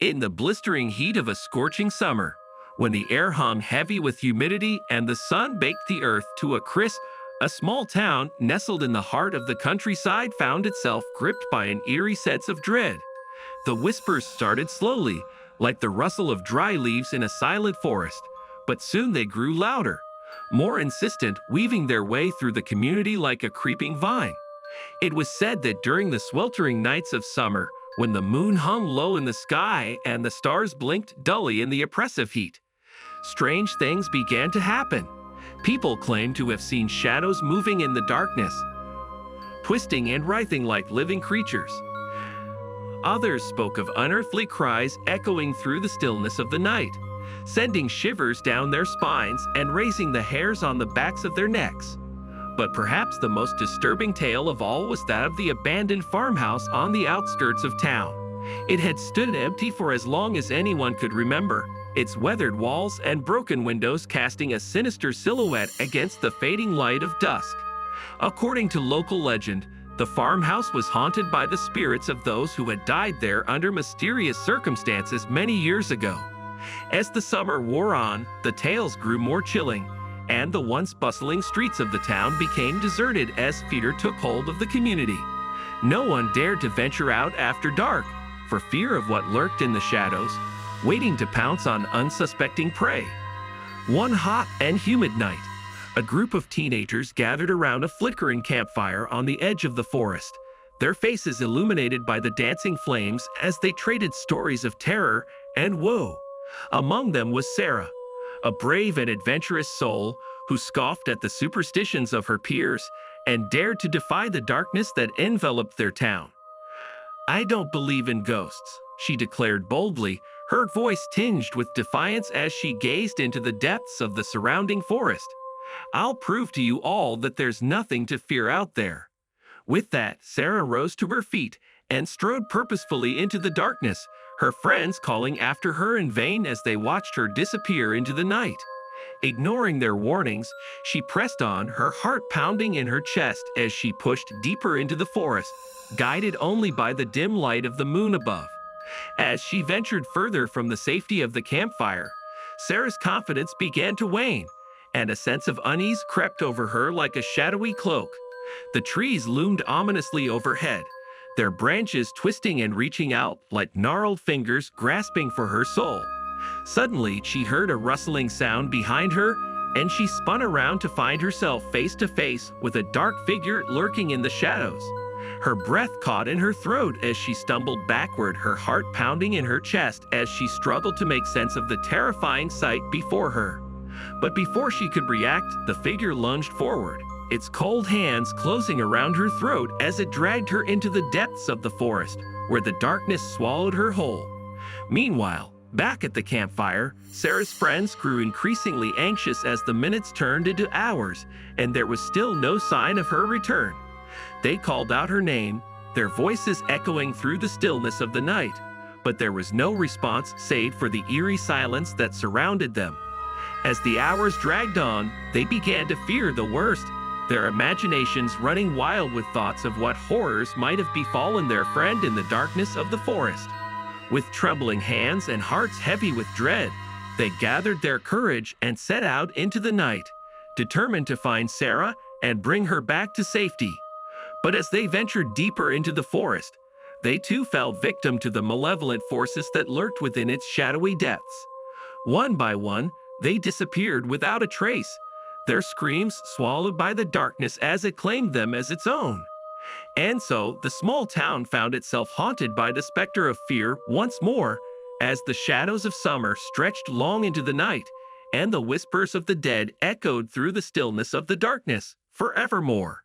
In the blistering heat of a scorching summer, when the air hung heavy with humidity and the sun baked the earth to a crisp, a small town nestled in the heart of the countryside found itself gripped by an eerie sense of dread. The whispers started slowly, like the rustle of dry leaves in a silent forest, but soon they grew louder, more insistent, weaving their way through the community like a creeping vine. It was said that during the sweltering nights of summer, when the moon hung low in the sky and the stars blinked dully in the oppressive heat, strange things began to happen. People claimed to have seen shadows moving in the darkness, twisting and writhing like living creatures. Others spoke of unearthly cries echoing through the stillness of the night, sending shivers down their spines and raising the hairs on the backs of their necks. But perhaps the most disturbing tale of all was that of the abandoned farmhouse on the outskirts of town. It had stood empty for as long as anyone could remember, its weathered walls and broken windows casting a sinister silhouette against the fading light of dusk. According to local legend, the farmhouse was haunted by the spirits of those who had died there under mysterious circumstances many years ago. As the summer wore on, the tales grew more chilling, and the once bustling streets of the town became deserted as fear took hold of the community. No one dared to venture out after dark, for fear of what lurked in the shadows, waiting to pounce on unsuspecting prey. One hot and humid night, a group of teenagers gathered around a flickering campfire on the edge of the forest, their faces illuminated by the dancing flames as they traded stories of terror and woe. Among them was Sarah, a brave and adventurous soul who scoffed at the superstitions of her peers and dared to defy the darkness that enveloped their town. "I don't believe in ghosts," she declared boldly, her voice tinged with defiance as she gazed into the depths of the surrounding forest. "I'll prove to you all that there's nothing to fear out there." With that, Sarah rose to her feet and strode purposefully into the darkness, her friends calling after her in vain as they watched her disappear into the night. Ignoring their warnings, she pressed on, her heart pounding in her chest as she pushed deeper into the forest, guided only by the dim light of the moon above. As she ventured further from the safety of the campfire, Sarah's confidence began to wane, and a sense of unease crept over her like a shadowy cloak. The trees loomed ominously overhead, their branches twisting and reaching out like gnarled fingers grasping for her soul. Suddenly, she heard a rustling sound behind her, and she spun around to find herself face to face with a dark figure lurking in the shadows. Her breath caught in her throat as she stumbled backward, her heart pounding in her chest as she struggled to make sense of the terrifying sight before her. But before she could react, the figure lunged forward, its cold hands closing around her throat as it dragged her into the depths of the forest, where the darkness swallowed her whole. Meanwhile, back at the campfire, Sarah's friends grew increasingly anxious as the minutes turned into hours, and there was still no sign of her return. They called out her name, their voices echoing through the stillness of the night, but there was no response save for the eerie silence that surrounded them. As the hours dragged on, they began to fear the worst, their imaginations running wild with thoughts of what horrors might have befallen their friend in the darkness of the forest. With trembling hands and hearts heavy with dread, they gathered their courage and set out into the night, determined to find Sarah and bring her back to safety. But as they ventured deeper into the forest, they too fell victim to the malevolent forces that lurked within its shadowy depths. One by one, they disappeared without a trace, their screams swallowed by the darkness as it claimed them as its own. And so, the small town found itself haunted by the specter of fear once more, as the shadows of summer stretched long into the night, and the whispers of the dead echoed through the stillness of the darkness, forevermore.